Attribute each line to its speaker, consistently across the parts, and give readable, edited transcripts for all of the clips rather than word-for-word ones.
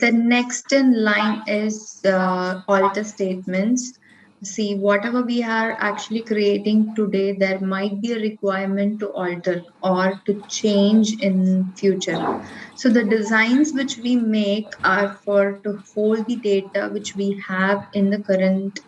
Speaker 1: The next in line is alter statements. See, whatever we are actually creating today, there might be a requirement to alter or to change in future. So the designs which we make are for to hold the data which we have in the current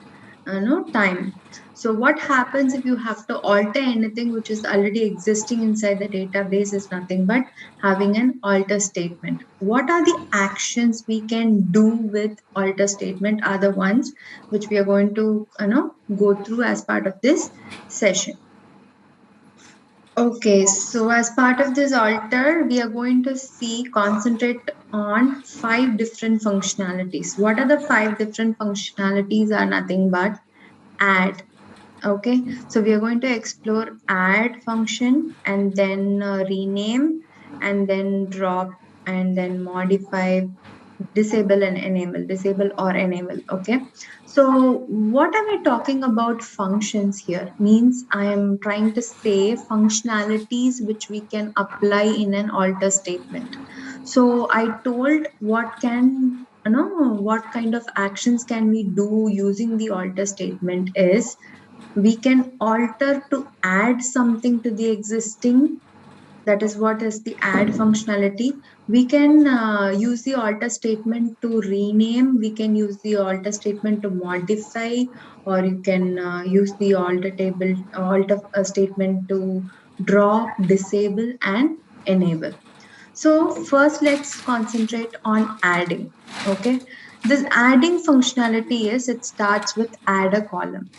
Speaker 1: time. So what happens if you have to alter anything which is already existing inside the database is nothing but having an alter statement. What are the actions we can do with alter statement are the ones which we are going to go through as part of this session. Okay, so as part of this alter, we are going to concentrate on 5 different functionalities. What are the 5 different functionalities are nothing but add. Okay, so we are going to explore add function and then rename and then drop and then modify, disable and enable, disable or enable. Okay, so what am I talking about functions here? Means I am trying to say functionalities which we can apply in an alter statement. So I told what kind of actions can we do using the alter statement is we can alter to add something to the existing. That is what is the add functionality. We can use the alter statement to rename, we can use the alter statement to modify, or you can use the alter statement to drop, disable and enable. So first let's concentrate on adding. Okay, this adding functionality is it starts with add a column.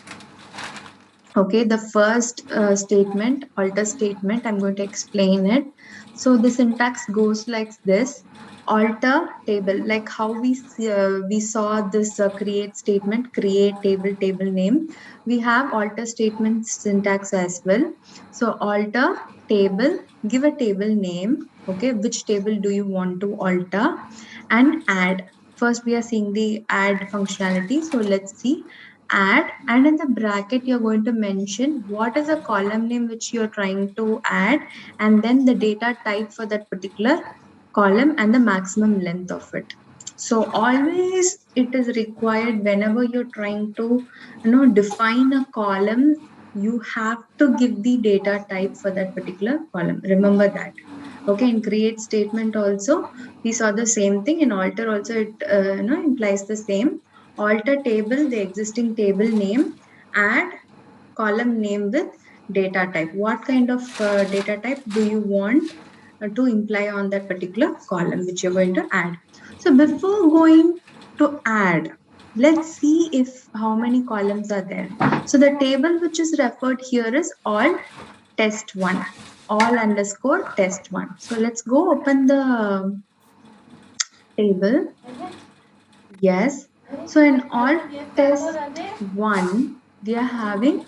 Speaker 1: Okay, the first statement, alter statement, I'm going to explain it. So the syntax goes like this: alter table, like how we saw this create statement, create table, table name. We have alter statement syntax as well. So alter table, give a table name. Okay, which table do you want to alter? And add. First, we are seeing the add functionality. So let's see add, and in the bracket you're going to mention what is a column name which you're trying to add, and then the data type for that particular column and the maximum length of it. So always it is required whenever you're trying to define a column, you have to give the data type for that particular column. Remember that. Okay, in create statement also we saw the same thing. In alter also it implies the same. Alter table, the existing table name, add column name with data type. What kind of data type do you want to imply on that particular column which you're going to add? So before going to add, let's see if how many columns are there. So the table which is referred here is all test1, all underscore test1. So let's go open the table. Yes. So in all test1, we are having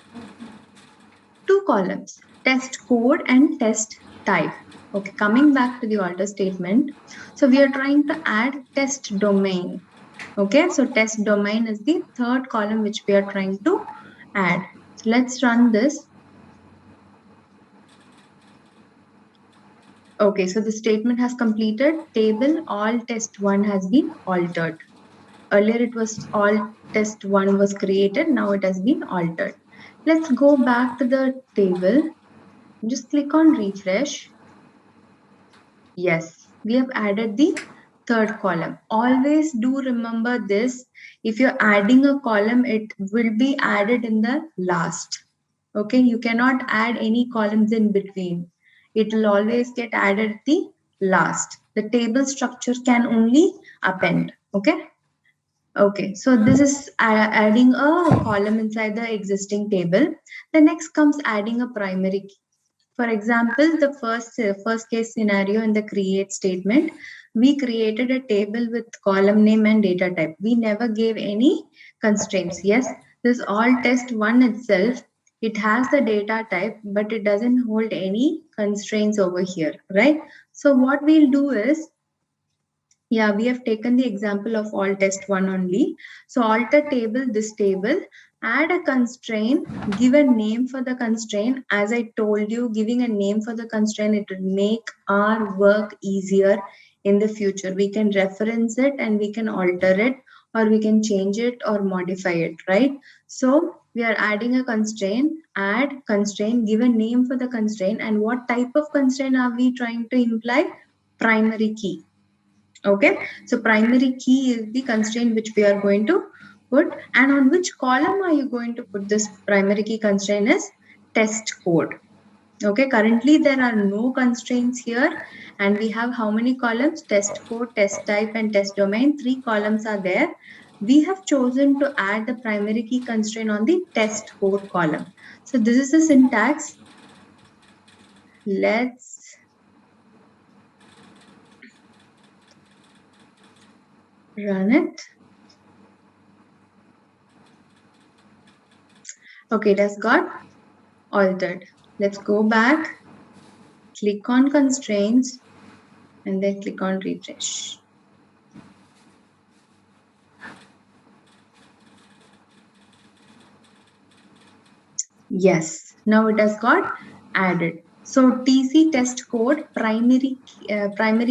Speaker 1: 2 columns, test code and test type. Okay, coming back to the alter statement. So we are trying to add test domain. Okay, so test domain is the 3rd column which we are trying to add. So let's run this. Okay, so the statement has completed. Table all test1 has been altered. Earlier it was all test1 was created, now it has been altered. Let's go back to the table. Just click on refresh. Yes, we have added the 3rd column. Always do remember this. If you're adding a column, it will be added in the last. Okay, you cannot add any columns in between. It will always get added at the last. The table structure can only append. Okay. Okay, so this is adding a column inside the existing table. The next comes adding a primary key. For example, the first case scenario in the create statement, we created a table with column name and data type. We never gave any constraints. Yes, this all test1 itself, it has the data type, but it doesn't hold any constraints over here, right? So what we'll do is, yeah, we have taken the example of all test1 only. So alter table, this table, add a constraint, give a name for the constraint. As I told you, giving a name for the constraint, it will make our work easier in the future. We can reference it and we can alter it, or we can change it or modify it, right? So we are adding a constraint, add constraint, give a name for the constraint, and what type of constraint are we trying to imply? Primary key. Okay, so primary key is the constraint which we are going to put, and on which column are you going to put this primary key constraint is test code. Okay, currently there are no constraints here, and we have how many columns? Test code, test type, and test domain. 3 columns are there. We have chosen to add the primary key constraint on the test code column. So this is the syntax. Let's run it. Okay, it has got altered. Let's go back, click on constraints, and then click on refresh. Yes, now it has got added. So TC test code primary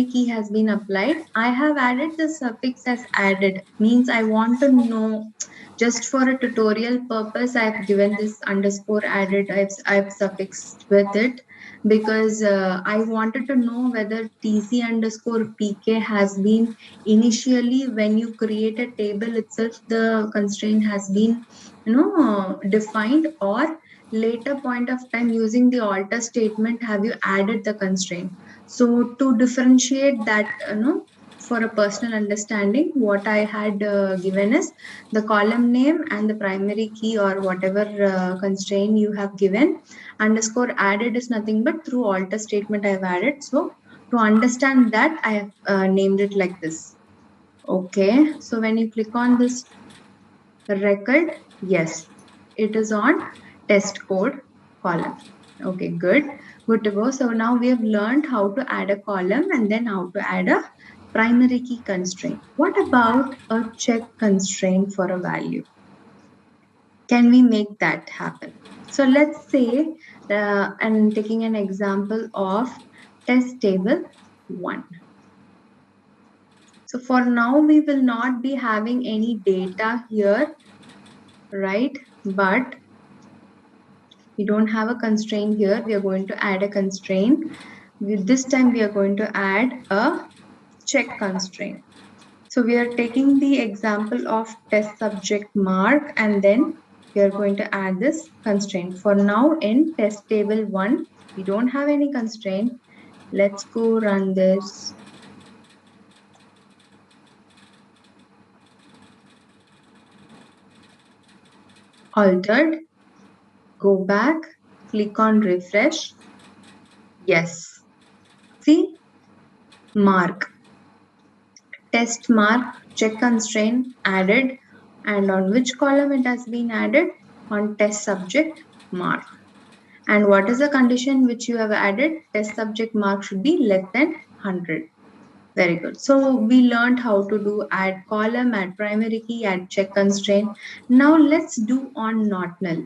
Speaker 1: key has been applied. I have added the suffix as added, means I want to know, just for a tutorial purpose I've given this underscore added. I've suffixed with it because I wanted to know whether TC underscore PK has been initially, when you create a table itself, the constraint has been defined, or later point of time using the alter statement have you added the constraint. So to differentiate that, for a personal understanding, what I had given is the column name and the primary key, or whatever constraint you have given. Underscore added is nothing but through alter statement I have added. So to understand that, I have named it like this. Okay, so when you click on this record, yes, it is on test code column. Okay, good to go. So now we have learned how to add a column and then how to add a primary key constraint. What about a check constraint for a value? Can we make that happen? So let's say, I'm taking an example of test table 1. So for now, we will not be having any data here, right? But we don't have a constraint here. We are going to add a constraint. This time we are going to add a check constraint. So we are taking the example of test subject mark, and then we are going to add this constraint. For now, in test table 1, we don't have any constraint. Let's go run this. Altered. Go back, click on refresh. Yes. See, mark. Test mark, check constraint added, and on which column it has been added? On test subject mark. And what is the condition which you have added? Test subject mark should be less than 100. Very good. So we learned how to do add column, add primary key, add check constraint. Now let's do on not null.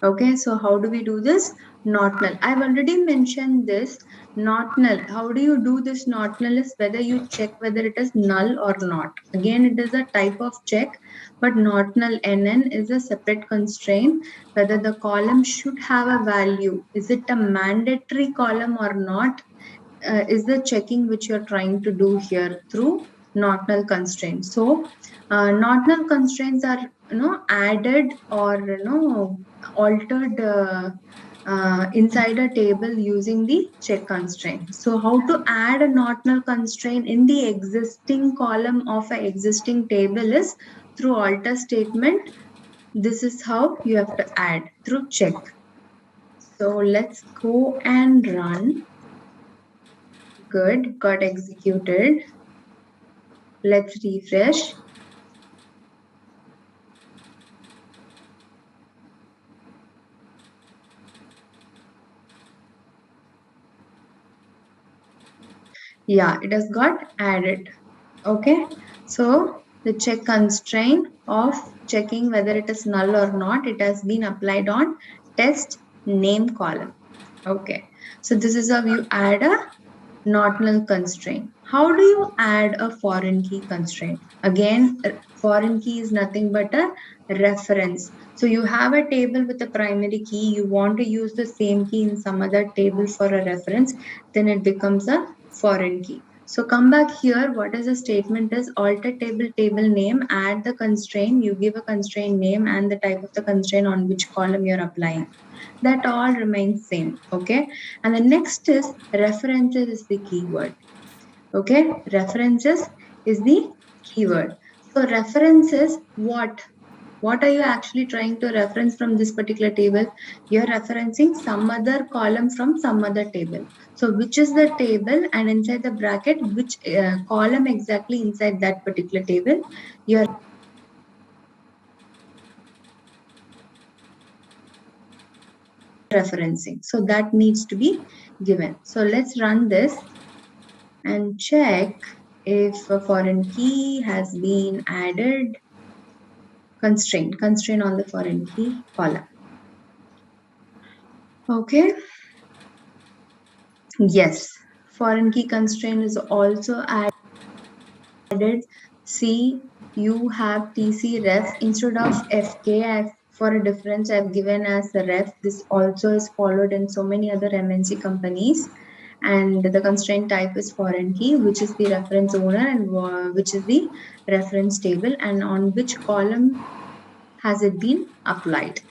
Speaker 1: Okay, so how do we do this? Not null. I've already mentioned this. Not null. How do you do this not null is whether you check whether it is null or not. Again, it is a type of check, but not null NN is a separate constraint. Whether the column should have a value. Is it a mandatory column or not? Is the checking which you're trying to do here through not null constraints. So not null constraints are added or altered inside a table using the check constraint. So how to add a not null constraint in the existing column of an existing table is through alter statement. This is how you have to add through check. So let's go and run. Good, got executed. Let's refresh. Yeah, it has got added. Okay, so the check constraint of checking whether it is null or not, it has been applied on test name column. Okay, so this is how you add a not null constraint. How do you add a foreign key constraint? Again, foreign key is nothing but a reference. So you have a table with a primary key, you want to use the same key in some other table for a reference, then it becomes a foreign key. So come back here, what is the statement is alter table name, add the constraint, you give a constraint name and the type of the constraint on which column you're applying. That all remains same, okay? And the next is references is the keyword. Okay, references is the keyword. So references what? What are you actually trying to reference from this particular table? You're referencing some other column from some other table. So which is the table, and inside the bracket, which column exactly inside that particular table you're referencing. So that needs to be given. So let's run this and check if a foreign key has been added. Constraint on the foreign key column. Okay, yes, foreign key constraint is also added. See, you have TC ref instead of FK. For a difference, I've given as a ref. This also is followed in so many other MNC companies. And the constraint type is foreign key, which is the reference owner and which is the reference table, and on which column has it been applied.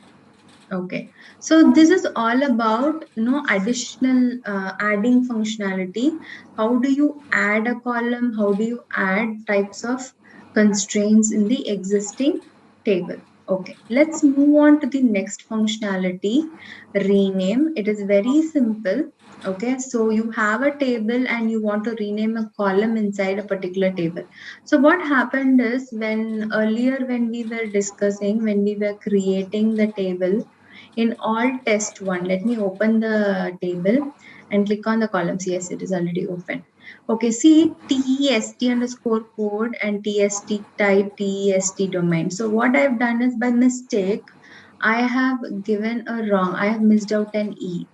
Speaker 1: Okay, so this is all about additional adding functionality. How do you add a column? How do you add types of constraints in the existing table? Okay, let's move on to the next functionality, rename. It is very simple. Okay, so you have a table and you want to rename a column inside a particular table. So what happened is when earlier when we were discussing, when we were creating the table, in all test one, let me open the table and click on the columns. Yes, it is already open. Okay, see TEST underscore code and TST type, TEST domain. So what I've done is by mistake, I have given a wrong, I have missed out an E.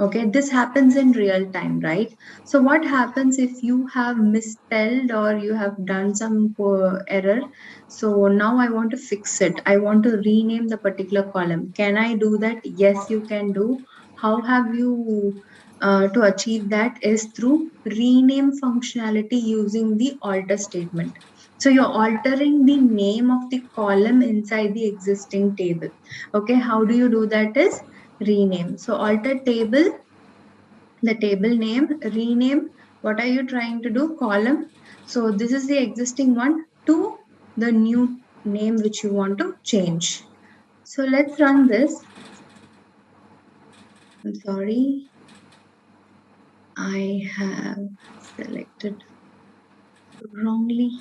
Speaker 1: Okay, this happens in real time, right? So what happens if you have misspelled or you have done some error? So now I want to fix it. I want to rename the particular column. Can I do that? Yes, you can do. How have you to achieve that is through rename functionality using the alter statement. So you're altering the name of the column inside the existing table. Okay, how do you do that is rename. So alter table, the table name, rename. What are you trying to do? Column. So this is the existing one to the new name which you want to change. So let's run this. I'm sorry, I have selected wrongly.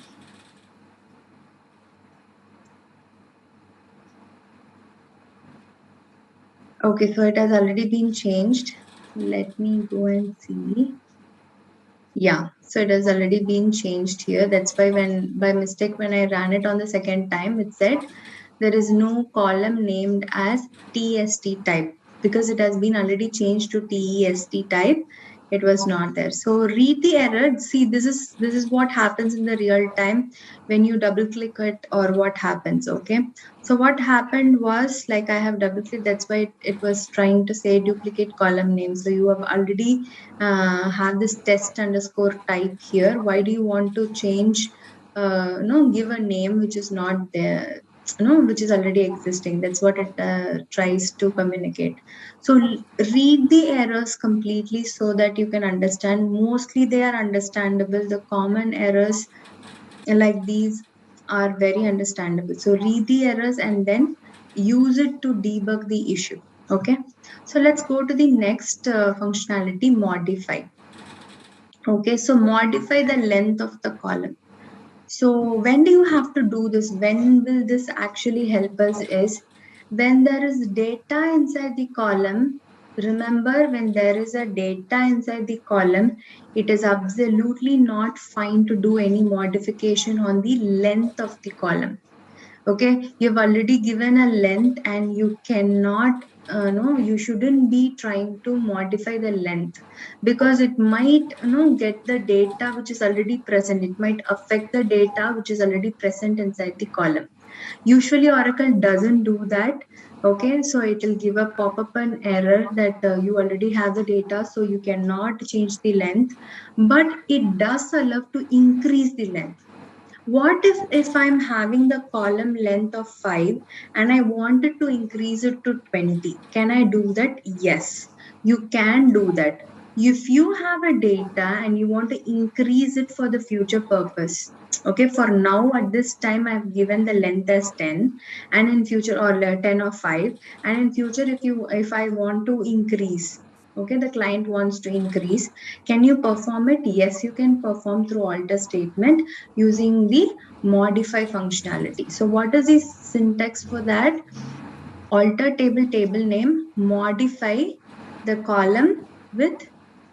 Speaker 1: Okay, so it has already been changed. Let me go and see. Yeah, so it has already been changed here. That's why when by mistake when I ran it on the second time, it said there is no column named as TST type because it has been already changed to TEST type. It was not there. So read the error. See, this is what happens in the real time when you double click it or what happens. Okay. So what happened was like I have double clicked. That's why it was trying to say duplicate column name. So you have already have this test underscore type here. Why do you want to change? No, give a name which is not there, which is already existing. That's what it tries to communicate. So read the errors completely so that you can understand. Mostly they are understandable. The common errors like these are very understandable. So read the errors and then use it to debug the issue. Okay, so let's go to the next functionality, modify. Okay, so modify the length of the column. So when do you have to do this? When will this actually help us is when there is data inside the column. Remember, when there is a data inside the column, it is absolutely not fine to do any modification on the length of the column. Okay, you've already given a length and you cannot no, you shouldn't be trying to modify the length, because it might, get the data which is already present. It might affect the data which is already present inside the column. Usually Oracle doesn't do that. Okay, so it will give a pop-up an error that you already have the data, so you cannot change the length, but it does allow to increase the length. What if I'm having the column length of 5 and I wanted to increase it to 20? Can I do that? Yes, you can do that. If you have a data and you want to increase it for the future purpose, okay, for now at this time I've given the length as 10, and in future, or 10 or 5, and in future if I want to increase, okay, the client wants to increase, can you perform it? Yes, you can perform through alter statement using the modify functionality. So what is the syntax for that? Alter table name, modify the column with,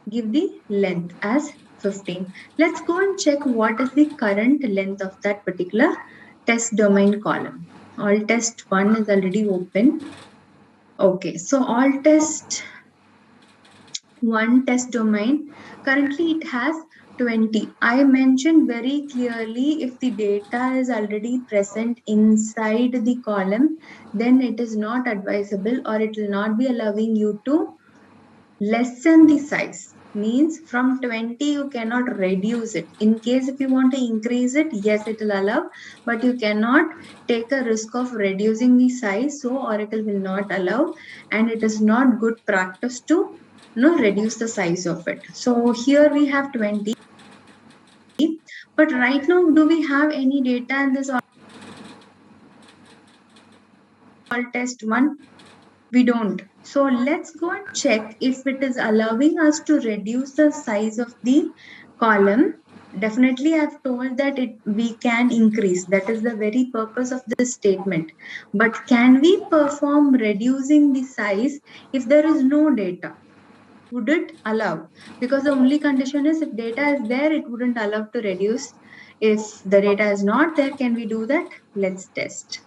Speaker 1: give the length as 15. Let's go and check what is the current length of that particular test domain column. All test 1 is already open. Okay, so all test 1 test domain, currently it has 20. I mentioned very clearly, if the data is already present inside the column, then it is not advisable, or it will not be allowing you to lessen the size. Means from 20 you cannot reduce it. In case if you want to increase it, yes, it will allow, but you cannot take a risk of reducing the size, so Oracle will not allow, and it is not good practice to reduce the size of it. So here we have 20, but right now do we have any data in this all test 1? We don't. So let's go and check if it is allowing us to reduce the size of the column. Definitely I've told that we can increase. That is the very purpose of this statement. But can we perform reducing the size if there is no data? Would it allow? Because the only condition is if data is there, it wouldn't allow to reduce. If the data is not there, can we do that? Let's test.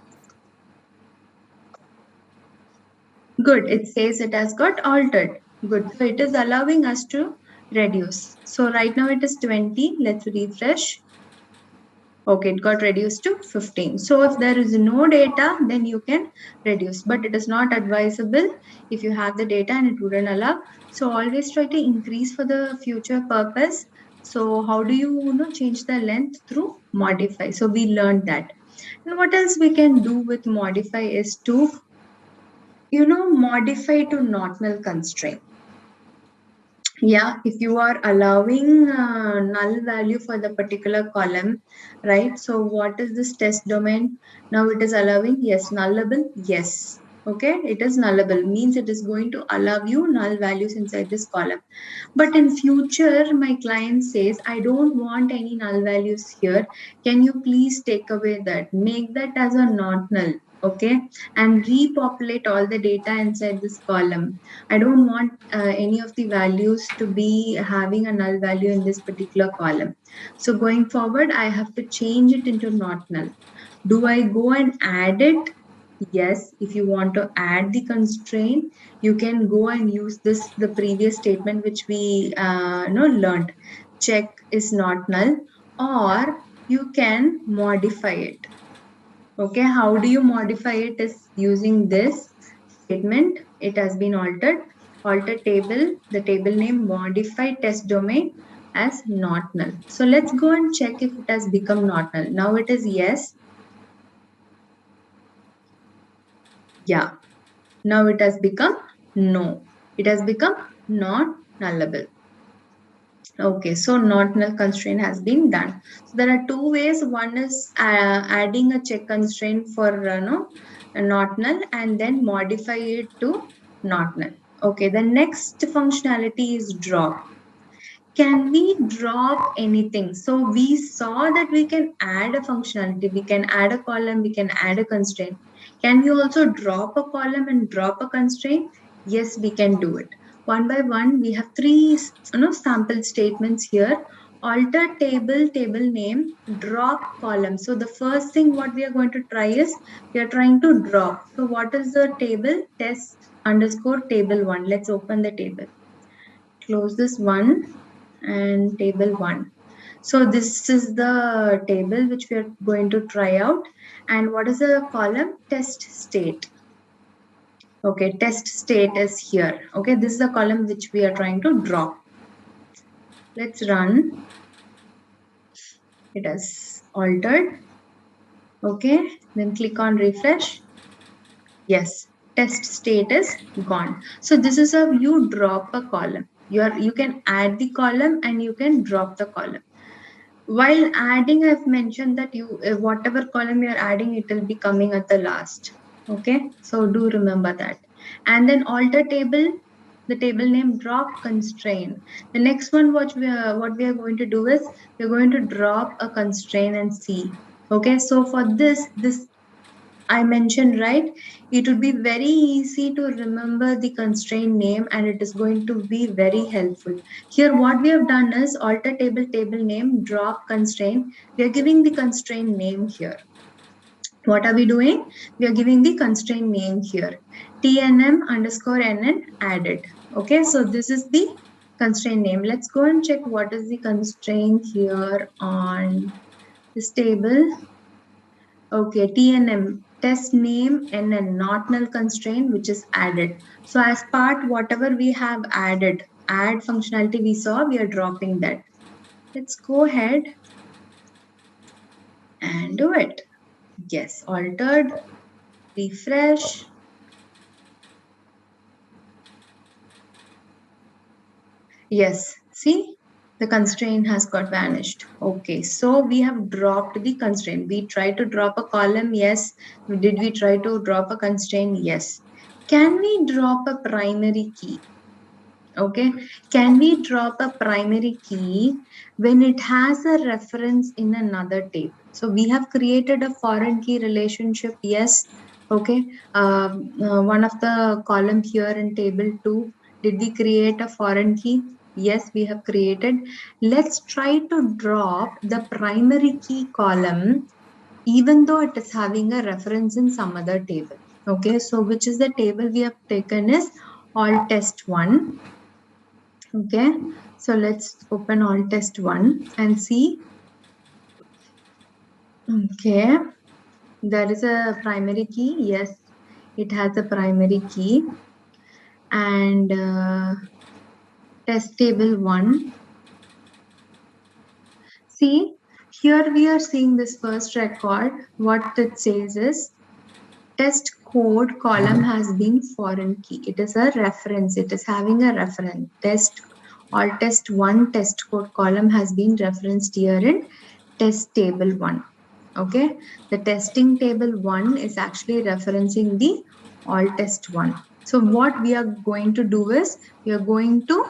Speaker 1: Good, it says it has got altered. Good, so it is allowing us to reduce. So right now it is 20. Let's refresh. Okay, it got reduced to 15. So if there is no data, then you can reduce, but it is not advisable if you have the data and it wouldn't allow. So always try to increase for the future purpose. So how do you, change the length? Through modify. So we learned that. And what else we can do with modify is to modify to not null constraint. Yeah, if you are allowing null value for the particular column, right? So what is this test domain? Now it is allowing, yes, nullable, yes. Okay, it is nullable, means it is going to allow you null values inside this column. But in future, my client says, I don't want any null values here. Can you please take away that? Make that as a not null, okay? And repopulate all the data inside this column. I don't want any of the values to be having a null value in this particular column. So going forward, I have to change it into not null. Do I go and add it? Yes, if you want to add the constraint, you can go and use the previous statement which we learned. Check is not null, or you can modify it. Okay, how do you modify it? Is using this statement. It has been altered. Alter table, the table name, modify test domain as not null. So let's go and check if it has become not null. Now it is yes. Yeah. Now it has become no. It has become not nullable. Okay, so not null constraint has been done. So there are two ways. One is adding a check constraint for not null, and then modify it to not null. Okay, the next functionality is drop. Can we drop anything? So we saw that we can add a functionality, we can add a column, we can add a constraint. Can we also drop a column and drop a constraint? Yes, we can do it. One by one, we have three sample statements here. alter table, table name, drop column. So the first thing what we are going to try is we are trying to drop. So what is the table? Test underscore table one. Let's open the table. Close this one and table one. So this is the table which we are going to try out. And what is the column? Test state. Okay, test state is here. Okay, this is the column which we are trying to drop. Let's run. It has altered. Okay, then click on refresh. Yes, test state is gone. So this is how you drop a column. You can add the column and you can drop the column. While adding, I've mentioned that you whatever column you're adding, it will be coming at the last. Okay, so do remember that. And then alter table, the table name drop constraint. The next one what we are going to do is we're going to drop a constraint and see. Okay, so for this I mentioned, right? It would be very easy to remember the constraint name and it is going to be very helpful. Here, what we have done is alter table, table name, drop constraint. We are giving the constraint name here. What are we doing? We are giving the constraint name here. TNM underscore NN added. Okay, so this is the constraint name. Let's go and check what is the constraint here on this table. Okay, TNM, test name and a not null constraint which is added. So as part whatever we have added, add functionality we saw, we are dropping that. Let's go ahead and do it. Yes, altered, refresh. Yes, see the constraint has got vanished. Okay, so we have dropped the constraint. We tried to drop a column. Yes. Did we try to drop a constraint? Yes. Can we drop a primary key? Okay, can we drop a primary key when it has a reference in another table? So we have created a foreign key relationship. Yes. Okay. One of the column here in table 2, did we create a foreign key? Yes, we have created. Let's try to drop the primary key column even though it is having a reference in some other table. Okay, so which is the table we have taken is all test 1. Okay, so let's open all test 1 and see. Okay, there is a primary key. Yes, it has a primary key. And test table 1. See, here we are seeing this first record. What it says is test code column has been foreign key. It is a reference. It is having a reference. All test 1 test code column has been referenced here in test table 1. Okay, the testing table 1 is actually referencing the all test 1. So what we are going to do is we are going to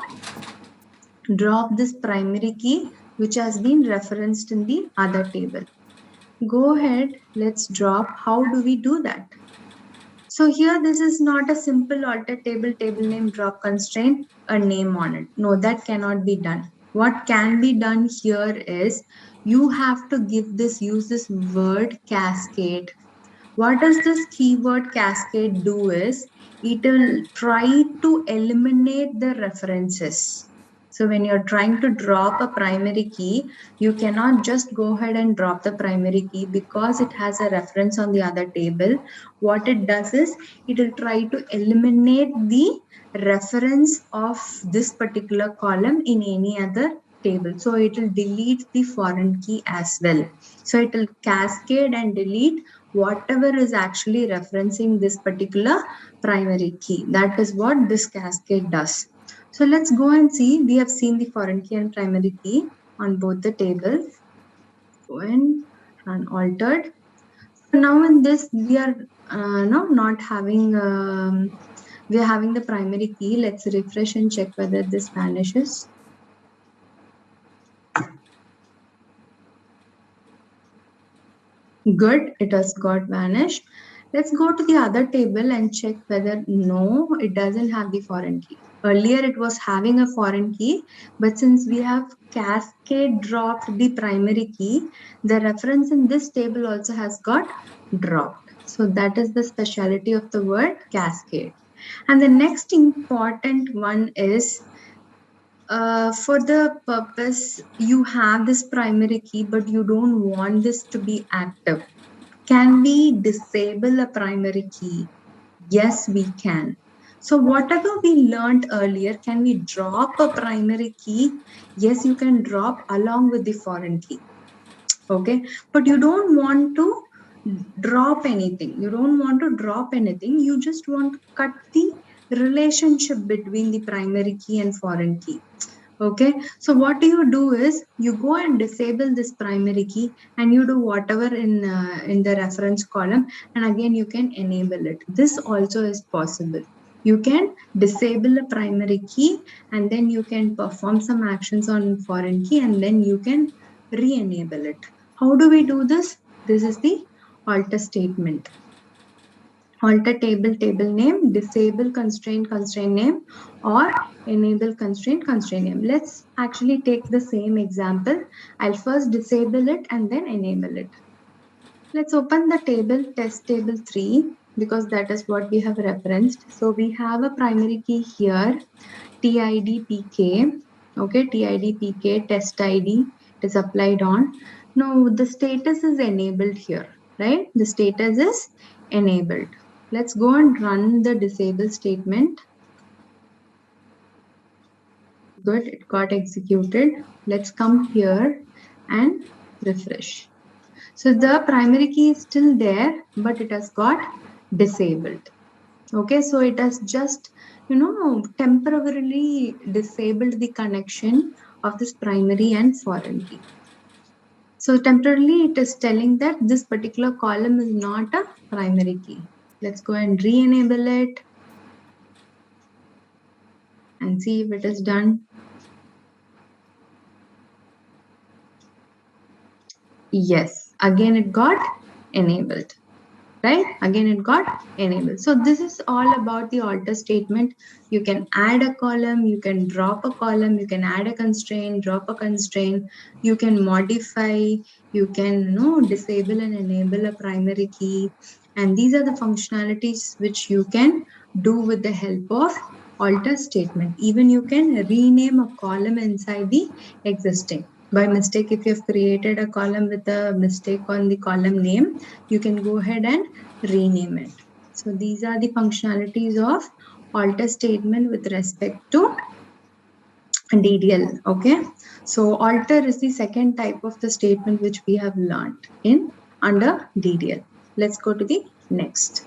Speaker 1: drop this primary key which has been referenced in the other table. Go ahead, let's drop. How do we do that? So here this is not a simple alter table, table name drop constraint, a name on it. No, that cannot be done. What can be done here is you have to use this word cascade. What does this keyword cascade do is it will try to eliminate the references. So when you're trying to drop a primary key, you cannot just go ahead and drop the primary key because it has a reference on the other table. What it does is it will try to eliminate the reference of this particular column in any other table. So it will delete the foreign key as well. So it will cascade and delete whatever is actually referencing this particular primary key. That is what this cascade does. So let's go and see. We have seen the foreign key and primary key on both the tables. Go and run altered. So now in this we are not having we are having the primary key. Let's refresh and check whether this vanishes. Good, it has got vanished. Let's go to the other table and check whether no, it doesn't have the foreign key. Earlier it was having a foreign key, but since we have cascade dropped the primary key, the reference in this table also has got dropped. So that is the speciality of the word cascade. And the next important one is for the purpose you have this primary key, but you don't want this to be active. Can we disable a primary key? Yes, we can. So whatever we learned earlier, can we drop a primary key? Yes, you can drop along with the foreign key. Okay, but you don't want to drop anything. You don't want to drop anything. You just want to cut the relationship between the primary key and foreign key. Okay, so what you do is you go and disable this primary key and you do whatever in the reference column, and again you can enable it. This also is possible. You can disable a primary key and then you can perform some actions on foreign key and then you can re-enable it. How do we do this? This is the alter statement. Alter table name, disable constraint name, or enable constraint name. Let's actually take the same example. I'll first disable it and then enable it. Let's open the table test table 3 because that is what we have referenced. So we have a primary key here, TID-PK. Okay, TID-PK test ID is applied on. Now the status is enabled here, right? The status is enabled. Let's go and run the disable statement. Good, it got executed. Let's come here and refresh. So the primary key is still there, but it has got disabled. Okay, so it has just, temporarily disabled the connection of this primary and foreign key. So temporarily it is telling that this particular column is not a primary key. Let's go and re-enable it and see if it is done. Yes, again it got enabled. Right? Again, it got enabled. So this is all about the alter statement. You can add a column, you can drop a column, you can add a constraint, drop a constraint, you can modify, you can disable and enable a primary key. And these are the functionalities which you can do with the help of alter statement. Even you can rename a column inside the existing. By mistake, if you have created a column with a mistake on the column name, you can go ahead and rename it. So these are the functionalities of alter statement with respect to DDL. Okay, so alter is the second type of the statement which we have learned in under DDL. Let's go to the next.